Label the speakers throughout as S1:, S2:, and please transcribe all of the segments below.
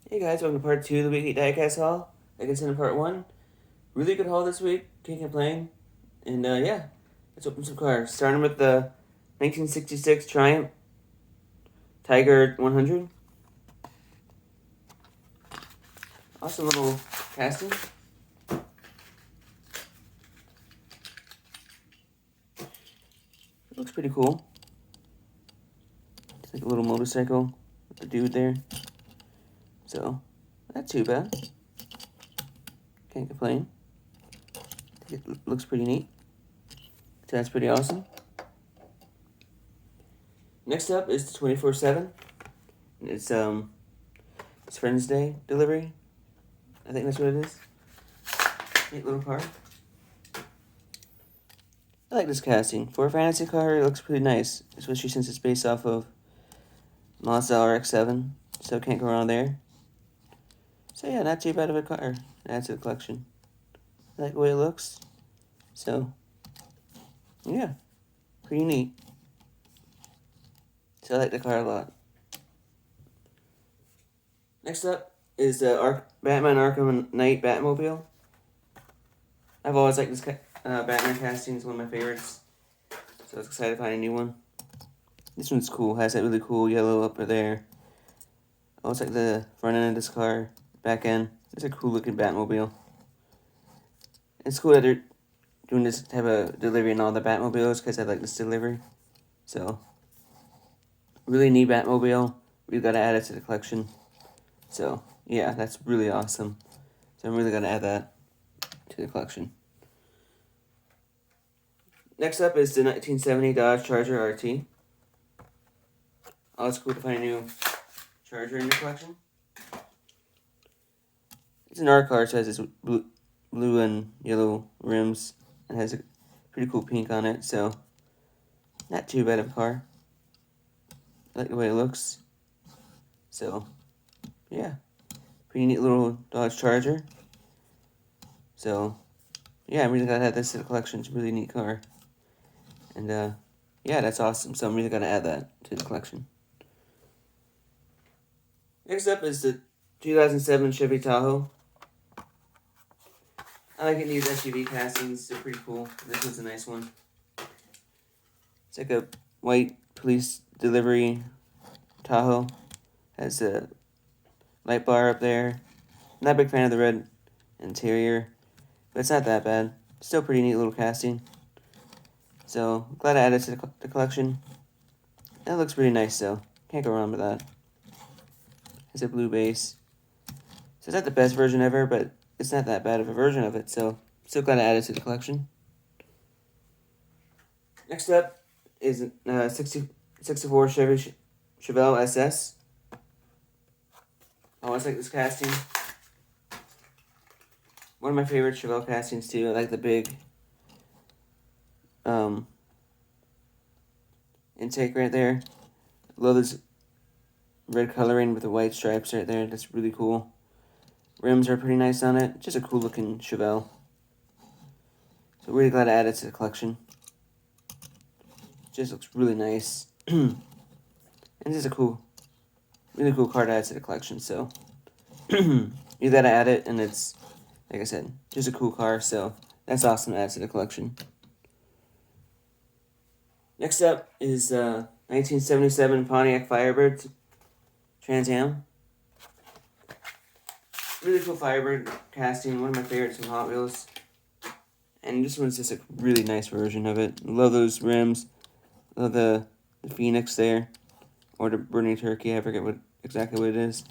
S1: Hey guys, welcome to part 2 of the weekly diecast haul. Like I said in part 1, really good haul this week, can't complain. And yeah, let's open some cars. Starting with the 1966 Triumph Tiger 100. Awesome little casting. It looks pretty cool. It's like a little motorcycle with the dude there. So, not too bad. Can't complain. I think it looks pretty neat. So that's pretty awesome. Next up is the 24/7. It's Friends Day delivery. I think that's what it is. Neat little car. I like this casting. For a fantasy car, it looks pretty nice, especially since it's based off of Mazda RX-7, so can't go wrong there. So yeah, not too bad of a car. Add to the collection. I like the way it looks. So, yeah, pretty neat. So I like the car a lot. Next up is the Batman Arkham Knight Batmobile. I've always liked this Batman casting. It's one of my favorites. So I was excited to find a new one. This one's cool. Has that really cool yellow upper there. I always like the front end of this car. Back end. It's a cool looking Batmobile. It's cool that they're doing this type of delivery in all the Batmobiles because I like this delivery. So, really neat Batmobile. We've got to add it to the collection. So, yeah, that's really awesome. So, I'm really going to add that to the collection. Next up is the 1970 Dodge Charger RT. Oh, it's cool to find a new Charger in your collection. It's an art car, so it has this blue and yellow rims. It has a pretty cool pink on it, so not too bad of a car. I like the way it looks. So, yeah. Pretty neat little Dodge Charger. So, yeah, I'm really glad to add this to the collection. It's a really neat car. And, yeah, that's awesome. So I'm really going to add that to the collection. Next up is the 2007 Chevy Tahoe. I like it in these SUV castings. They're pretty cool. This one's a nice one. It's like a white police delivery Tahoe. Has a light bar up there. Not a big fan of the red interior, but it's not that bad. Still pretty neat little casting. So, glad I added it to the collection. That looks pretty nice, though. Can't go wrong with that. It's a blue base. So, it's not the best version ever, but it's not that bad of a version of it, so still glad I added it to the collection. Next up is 64 Chevy Chevelle SS. I always like this casting. One of my favorite Chevelle castings too. I like the big intake right there. Love this red coloring with the white stripes right there. That's really cool. Rims are pretty nice on it. Just a cool looking Chevelle. So really glad I added it to the collection. Just looks really nice. And this is a really cool car to add to the collection. So you gotta add it, and it's, like I said, just a cool car. So that's awesome to add to the collection. Next up is 1977 Pontiac Firebird Trans Am. Really cool Firebird casting, one of my favorites from Hot Wheels. And this one's just a really nice version of it. Love those rims. Love the Phoenix there. Or the Burning Turkey, I forget exactly what it is.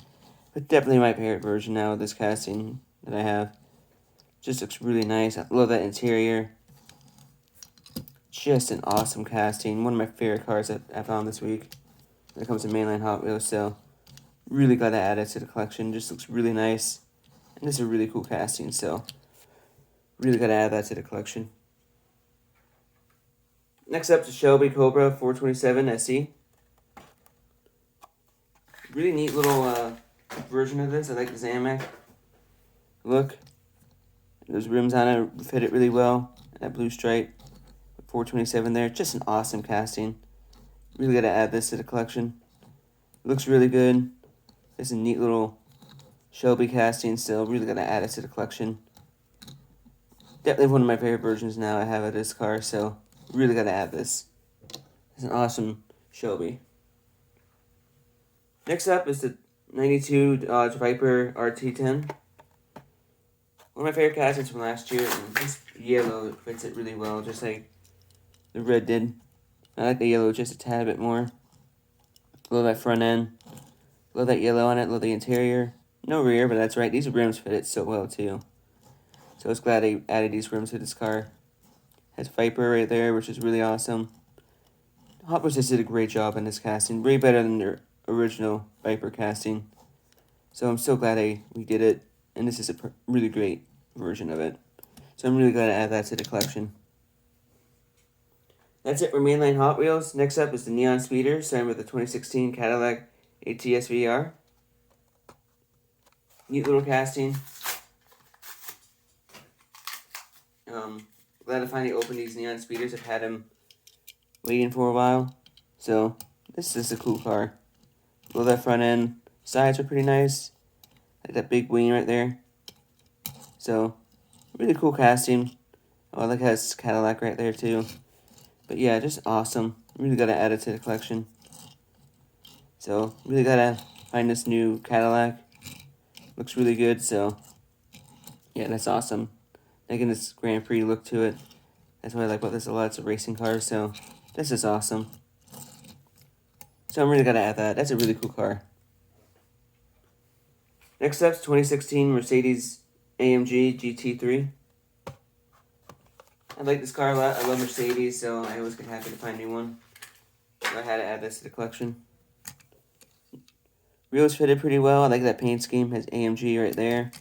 S1: But definitely my favorite version now of this casting that I have. Just looks really nice. I love that interior. Just an awesome casting. One of my favorite cars that I found this week when it comes to mainline Hot Wheels. So, really glad I added it to the collection. Just looks really nice. And this is a really cool casting. So, really gotta add that to the collection. Next up is Shelby Cobra 427 SE. Really neat little version of this. I like the Zamac look. Those rims on it fit it really well. That blue stripe. 427 there. Just an awesome casting. Really gotta add this to the collection. It looks really good. It's a neat little Shelby casting still. Really gotta add it to the collection. Definitely one of my favorite versions now I have of this car, so really gotta add this. It's an awesome Shelby. Next up is the 92 Dodge Viper RT10. One of my favorite castings from last year, and this yellow fits it really well, just like the red did. I like the yellow just a tad bit more. Love that front end. Love that yellow on it. Love the interior. No rear, but that's right. These rims fit it so well, too. So I was glad I added these rims to this car. Has Viper right there, which is really awesome. Hot Wheels just did a great job on this casting. Way better than their original Viper casting. So I'm so glad we did it. And this is a really great version of it. So I'm really glad to add that to the collection. That's it for mainline Hot Wheels. Next up is the Neon Speeder, starting with the 2016 Cadillac ATS VR. Neat little casting. Glad to finally open these Neon Speeders. I've had them waiting for a while. So this is a cool car. Love that front end. Sides are pretty nice. Like that big wing right there. So really cool casting. Oh, I like how it's Cadillac right there too. But yeah, just awesome. Really gotta add it to the collection. So really gotta find this new Cadillac. Looks really good, so yeah, that's awesome. Making this Grand Prix look to it. That's what I like about this a lot. It's a racing car, so this is awesome. So I'm really gonna add that. That's a really cool car. Next up is 2016 Mercedes AMG GT3. I like this car a lot. I love Mercedes, so I always get happy to find a new one. So I had to add this to the collection. Wheels fitted pretty well. I like that paint scheme. Has AMG right there.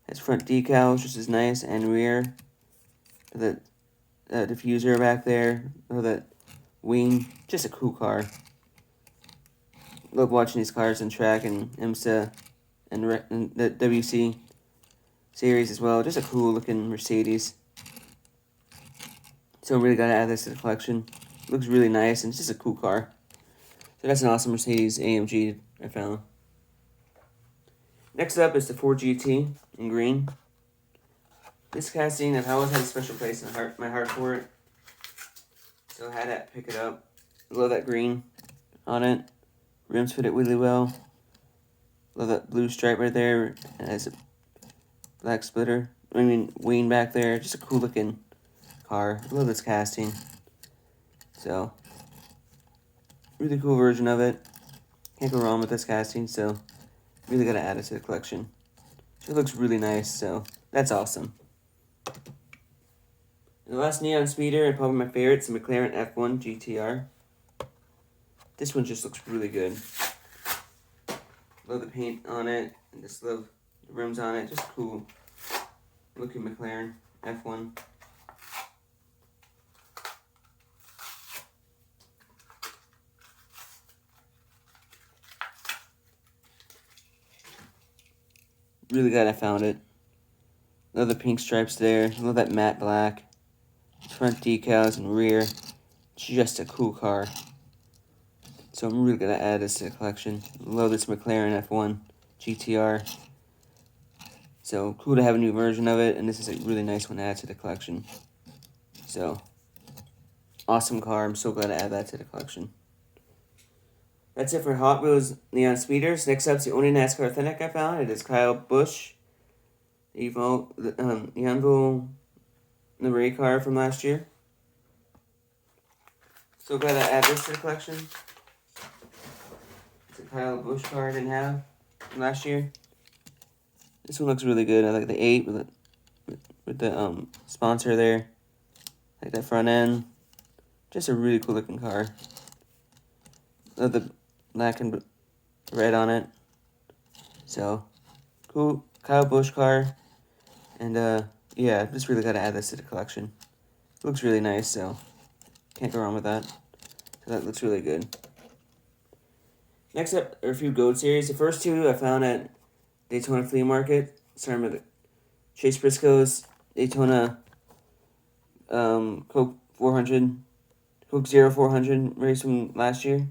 S1: Has front decals, which is nice, and rear. The diffuser back there. Or that wing. Just a cool car. Love watching these cars in track and IMSA and the WC series as well. Just a cool looking Mercedes. So I'm really gotta add this to the collection. Looks really nice and it's just a cool car. So that's an awesome Mercedes AMG I found. Next up is the Ford GT in green. This casting, I've always had a special place in my heart for it. So I had to pick it up. I love that green on it. Rims fit it really well. Love that blue stripe right there. It has a black splitter. Wing back there. Just a cool looking car. Love this casting. So, really cool version of it. Can't go wrong with this casting, so really gotta add it to the collection. It looks really nice, so that's awesome. And the last Neon Speeder, and probably my favorite, is the McLaren F1 GTR. This one just looks really good. Love the paint on it, and just love the rims on it. Just cool looking McLaren F1. Really glad I found it. Love the pink stripes there. Love that matte black. Front decals and rear. Just a cool car. So I'm really gonna add this to the collection. Love this McLaren F1 GTR. So cool to have a new version of it, and this is a really nice one to add to the collection. So awesome car. I'm so glad to add that to the collection. That's it for Hot Wheels Neon Speeders. Next up is the only NASCAR Authentic I found. It is Kyle Busch. The Evo livery car from last year. So glad I add this to the collection. It's a Kyle Busch car I didn't have from last year. This one looks really good. I like the 8 with the sponsor there. I like that front end. Just a really cool looking car. Love the black and red on it. So cool Kyle Busch car. And yeah, just really gotta add this to the collection. It looks really nice, so can't go wrong with that. So that looks really good. Next up are a few Goat series. The first two I found at Daytona Flea Market. Starting with Chase Briscoe's Daytona Coke 400, Coke Zero 400 race from last year.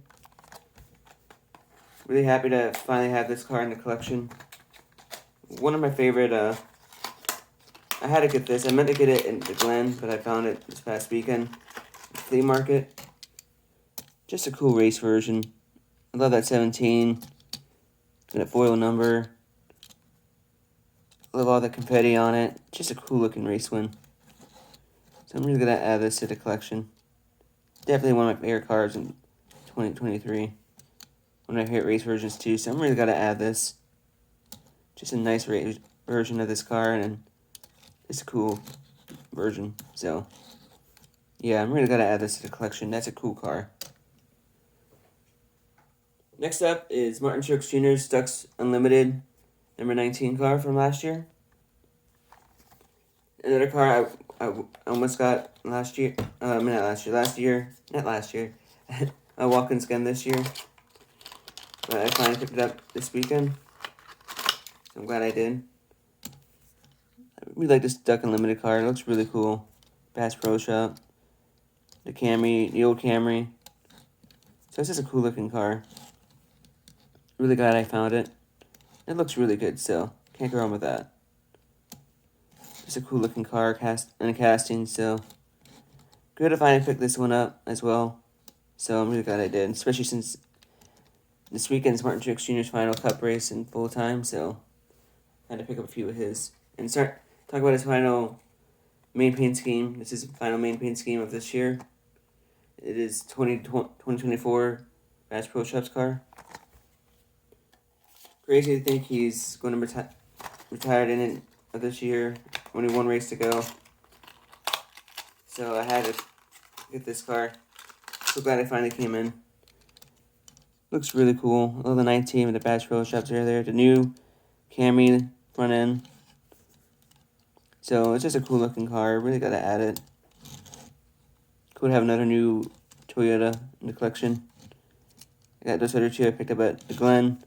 S1: Really happy to finally have this car in the collection. one of my favorite, I had to get this. I meant to get it in the Glen, but I found it this past weekend. Flea market. Just a cool race version. I love that 17. That foil number. Love all the confetti on it. Just a cool looking race win. So I'm really gonna add this to the collection. Definitely one of my favorite cars in 2023. One of my favorite race versions too. So I'm really gonna add this. Just a nice race version of this car, and it's a cool version. So yeah, I'm really gonna add this to the collection. That's a cool car. Next up is Martin Truex Jr.'s Stux Unlimited number 19 car from last year. Another car I almost got last year. Last year. A walk-in skin this year. But I finally picked it up this weekend. So I'm glad I did. I really like this Stux Unlimited car. It looks really cool. Bass Pro Shop. The Camry, the old Camry. So it's just a cool looking car. Really glad I found it. It looks really good, so can't go wrong with that. Just a cool looking car casting, so good to finally pick this one up as well. So I'm really glad I did, especially since this weekend's Martin Truex Jr.'s final Cup race in full time, so I had to pick up a few of his and start talk about his final main paint scheme. This is the final main paint scheme of this year. It is 2024 Bass Pro Shops car. Crazy to think he's going to retired in it of this year. Only one race to go. So I had to get this car. So glad it finally came in. Looks really cool. All the 19 with the Bass Pro Shops are there. The new Camry front end. So it's just a cool looking car. Really got to add it. Cool to have another new Toyota in the collection. I got those other two I picked up at the Glen.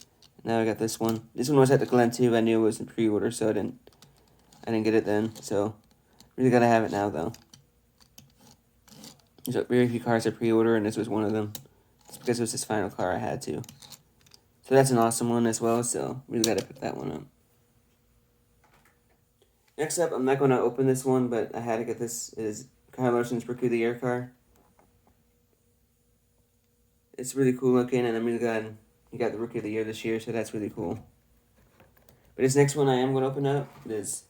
S1: Now I got this one. This one was at the Glen too. I knew it was in pre-order, so I didn't get it then. So really gotta have it now though. There's very few cars I pre-order, and this was one of them. It's because it was this final car I had to. So that's an awesome one as well. So really gotta pick that one up. Next up, I'm not gonna open this one, but I had to get this. It is Kyle Larson's Rookie of the Year car. It's really cool looking, and I'm really glad he got the Rookie of the Year this year, so that's really cool. But this next one I am going to open up is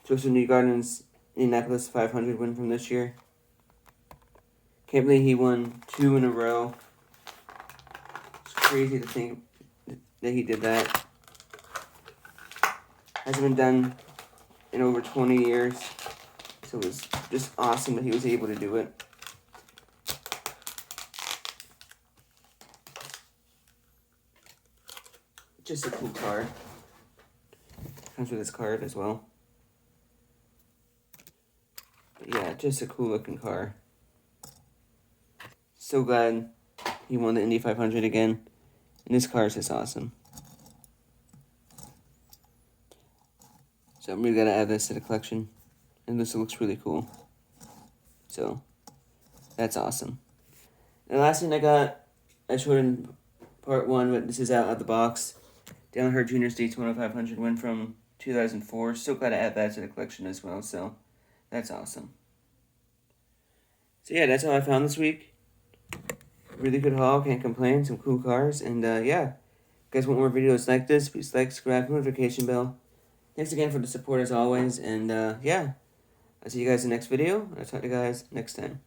S1: Joseph Newgarden's Indianapolis 500 win from this year. Can't believe he won 2 in a row. It's crazy to think that he did that. Hasn't been done in over 20 years, so it was just awesome that he was able to do it. Just a cool card. Comes with this card as well. But yeah, just a cool looking car. So glad he won the Indy 500 again. And this car is just awesome. So I'm really gonna add this to the collection. And this looks really cool. So that's awesome. And the last thing I showed in part 1, but this is out of the box. Dale Earnhardt Jr.'s Daytona 500 win from 2004. So glad to add that to the collection as well. So that's awesome. So yeah, that's all I found this week. Really good haul, can't complain. Some cool cars. And yeah, if you guys want more videos like this, please like, subscribe, notification bell. Thanks again for the support as always. And yeah, I'll see you guys in the next video. I'll talk to you guys next time.